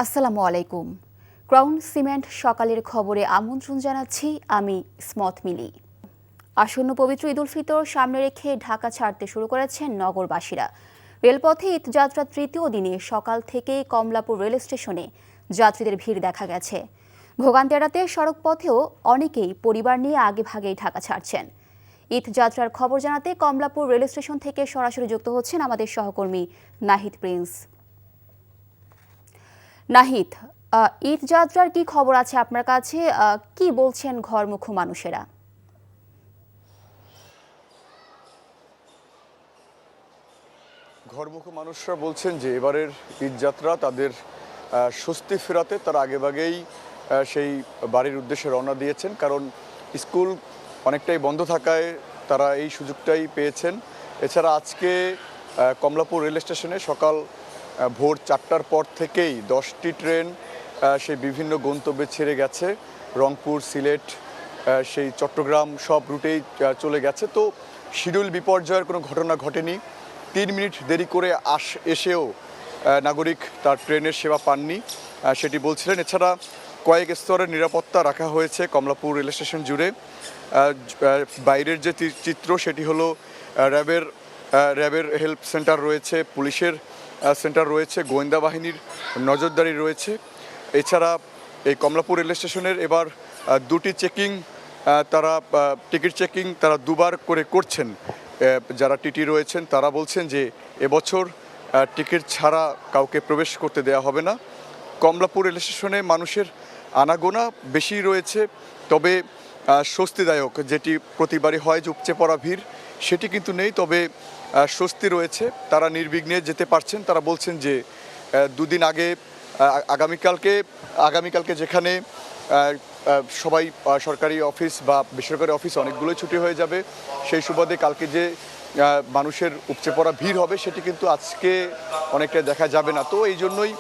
আসসালামু আলাইকুম। Crown cement সকালের খবরে আমন্ত্রণ জানাচ্ছি আমি স্মথ মিলি। আসন্ন পবিত্র ঈদ উল ফিতর সামনে রেখে ঢাকা ছাড়তে শুরু করেছেন নগরবাসীরা। রেলপথে ঈদযাত্রার তৃতীয় দিনে সকাল থেকেই কমলাপুর রেল স্টেশনে যাত্রীদের ভিড় দেখা গেছে। ভোগান্তি এড়াতে সড়কপথেও অনেকেই পরিবার নিয়ে আগেভাগেই ঢাকা ছাড়ছেন। ঈদযাত্রার খবর জানাতে কমলাপুর রেল স্টেশন থেকে সরাসরি যুক্ত হচ্ছেন আমাদের সহকর্মী নাহিদ প্রিন্স। নাহিদ, ঈদযাত্রার কি খবর আছে আপনার কাছে? কি বলছেন ঘরমুখো মানুষেরা? ঘরমুখী মানুষরা বলছেন যে এবারের ঈদযাত্রা তাদের স্বস্তি ফেরাতে তারা আগেভাগেই সেই বাড়ির উদ্দেশ্যে রওনা দিয়েছেন, কারণ স্কুল অনেকটাই বন্ধ থাকায় তারা এই সুযোগটাই পেয়েছেন। এছাড়া আজকে কমলাপুর রেল স্টেশনে সকাল ভোর 4টার পর থেকেই 10টি ট্রেন সেই বিভিন্ন গন্তব্যে ছেড়ে গেছে। রংপুর, সিলেট, সেই চট্টগ্রাম সব রুটেই চলে গেছে। তো শিডিউল বিপর্যয়ের কোনো ঘটনা ঘটেনি। 3 মিনিট দেরি করে এসেও নাগরিক তার ট্রেনের সেবা পাননি, সেটি বলছিলেন। এছাড়া কয়েক স্তরের নিরাপত্তা রাখা হয়েছে কমলাপুর রেল স্টেশন জুড়ে। বাইরের যে চিত্র সেটি হলো র্যাবের হেল্প সেন্টার রয়েছে, পুলিশের সেন্টার রয়েছে, গোয়েন্দা বাহিনীর নজরদারি রয়েছে। এছাড়া এই কমলাপুর রেল স্টেশনের এবার 2টি চেকিং, তারা টিকিট চেকিং তারা 2বার করে করছেন। যারা টিটি রয়েছেন তারা বলছেন যে এবছর টিকিট ছাড়া কাউকে প্রবেশ করতে দেওয়া হবে না। কমলাপুর রেল স্টেশনে মানুষের আনাগোনা বেশি রয়েছে, তবে স্বস্তিদায়ক যেটি প্রতিবারই হয় যে উপচে পড়া ভিড়, সেটি কিন্তু নেই। তবে স্বস্তি রয়েছে, তারা নির্বিঘ্নে যেতে পারছেন। তারা বলছেন যে 2 দিন আগে আগামীকালকে যেখানে সবাই সরকারি অফিস বা বেসরকারি অফিস অনেকগুলোই ছুটি হয়ে যাবে, সেই সুবাদে কালকে যে মানুষের উপচে পড়া ভিড় হবে সেটি কিন্তু আজকে অনেকটাই দেখা যাবে না। তো এই জন্যই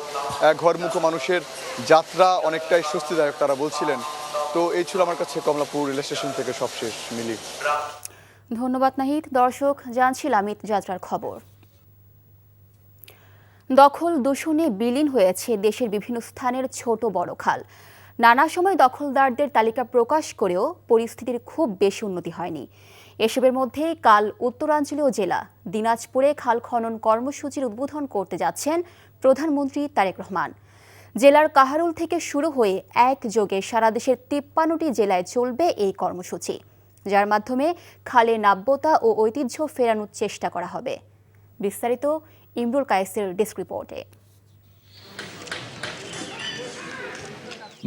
ঘরমুখো মানুষের যাত্রা অনেকটাই স্বস্তিদায়ক তারা বলছিলেন। তো এই ছিল আমার কাছে কমলাপুর রেল স্টেশন থেকে সবশেষ মিলি। ধন্যবাদ নাহিদ। দর্শক, জানছিলাম ঈদযাত্রার খবর। দখল দূষণে বিলীন হয়েছে দেশের বিভিন্ন স্থানের ছোট বড় খাল। নানা সময় দখলদারদের তালিকা প্রকাশ করেও পরিস্থিতির খুব বেশি উন্নতি হয়নি। এসবের মধ্যে কাল উত্তরাঞ্চলীয় জেলা দিনাজপুরে খাল খনন কর্মসূচির উদ্বোধন করতে যাচ্ছেন প্রধানমন্ত্রী তারেক রহমান। জেলার কাহারুল থেকে শুরু হয়ে একযোগে সারা দেশের 53টি জেলায় চলবে এই কর্মসূচি, যার মাধ্যমে খালে নাব্যতা ও ঐতিহ্য ফেরানোর চেষ্টা করা হবে। বিস্তারিত ইমরুল কায়েসের ডেস্ক রিপোর্টে।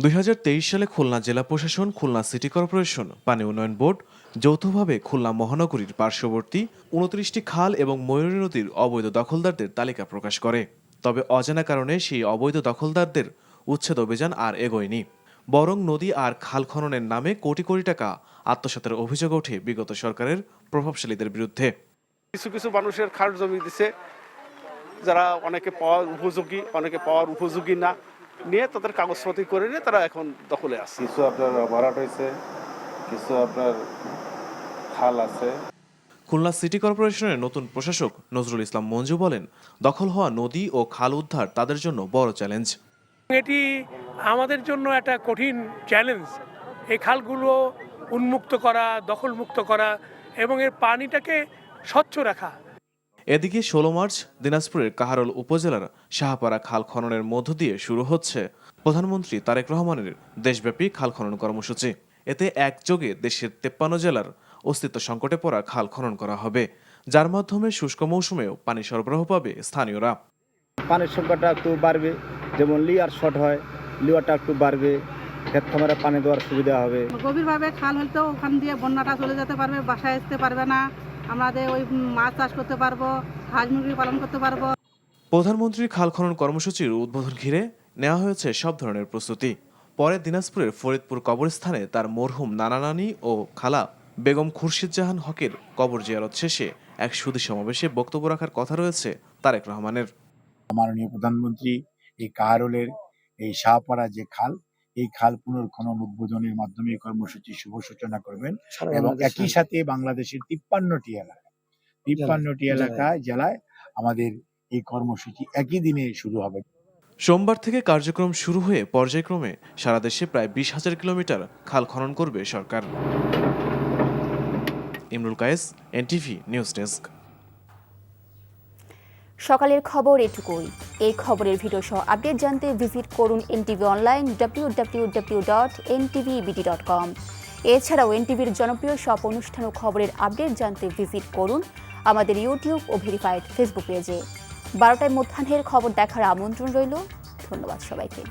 2023 সালে খুলনা জেলা প্রশাসন, খুলনা সিটি কর্পোরেশন, পানি উন্নয়ন বোর্ড যৌথভাবে খুলনা মহানগরীর পার্শ্ববর্তী 29টি খাল এবং ময়ূরী নদীর অবৈধ দখলদারদের তালিকা প্রকাশ করে। তবে অজানা কারণে সেই অবৈধ দখলদারদের উচ্ছেদ অভিযান আর এগোয়নি, বরং নদী আর খাল খননের নামে কোটি কোটি টাকা আত্মসাতের অভিযোগ ওঠে বিগত সরকারের প্রভাবশালীদের বিরুদ্ধে। কিছু কিছু মানুষের খাস জমি দিছে, যারা অনেকে পাওয়ার উপযোগী, অনেকে পাওয়ার উপযোগী না, নিয়ে তাদের কাগজপত্র করে নিয়ে তারা এখন দখলে আছে। কিছু আপনার ভরাট হয়েছে, কিছু আপনার খাল আছে। খুলনা সিটি কর্পোরেশনের নতুন প্রশাসক নজরুল ইসলাম মঞ্জু বলেন, দখল হওয়া নদী ও খাল উদ্ধার তাদের জন্য বড় চ্যালেঞ্জ। এটি আমাদের জন্য একটা কঠিন চ্যালেঞ্জ, এই খালগুলো উন্মুক্ত করা, দখলমুক্ত করা এবং এর পানিটাকে স্বচ্ছ রাখা। এদিকে 16 মার্চ দিনাজপুরের কাহারোল উপজেলার শাহপাড়া খাল খননের মধ্য দিয়ে শুরু হচ্ছে প্রধানমন্ত্রী তারেক রহমানের দেশব্যাপী খাল খনন কর্মসূচি। এতে একযোগে দেশের 53 জেলার অস্তিত্ব সংকটে পড়া খাল খনন করা হবে, যার মাধ্যমে শুষ্ক মৌসুমেও পানি সরবরাহ পাবে স্থানীয়রা। পানির সংখ্যাটা একটু বাড়বে, যেমন লিয়ার শর্ট হয়, লিওয়ারটা একটু বাড়বে, ক্ষেত খামারে পানি দেওয়ার সুবিধা হবে। গভীরভাবে খাল হলে ওখান দিয়ে বন্যাটা চলে যেতে পারবে, বাসায় আসতে পারবে না, আমাদের ওই মাছ চাষ করতে পারবো, হাঁস মুরগি পালন করতে পারবো। প্রধানমন্ত্রীর খাল খনন কর্মসূচির উদ্বোধন ঘিরে নেওয়া হয়েছে সব ধরনের প্রস্তুতি। পরে দিনাজপুরের ফরিদপুর কবরস্থানে তার মরহুম নানা নানি ও খালা বেগম খুরশিদ জাহান হকের কবর জিয়ারত শেষে এক সুধী সমাবেশে বক্তব্য রাখার কথা রয়েছে তারেক রহমানের। মাননীয় প্রধানমন্ত্রী এই কাহারোলের এই শাহপাড়া যে খাল, এই খাল পুনর্খনন উদ্বোধনের মাধ্যমে এই কর্মসূচির শুভ সূচনা করবেন এবং একই সাথে বাংলাদেশের 53টি জেলায় আমাদের এই কর্মসূচি একই দিনে শুরু হবে। সোমবার থেকে কার্যক্রম শুরু হয়ে পর্যায়ক্রমে সারা দেশে প্রায় 20,000 কিলোমিটার খাল খনন করবে সরকার। Imrul Kayes, NTV news desk. সকালের খবর এটুকুই। এই খবরের ভিডিও সহ আপডেট জানতে ভিজিট করুন এনটিভি অনলাইন www.ntvbd.com। এছাড়াও এনটিভির জনপ্রিয় সব অনুষ্ঠান ও খবরের আপডেট জানতে ভিজিট করুন আমাদের ইউটিউব ও ভেরিফাইড ফেসবুক পেজে। 12টায় মধ্যাহ্নের খবর দেখার আমন্ত্রণ রইল। ধন্যবাদ সবাইকে।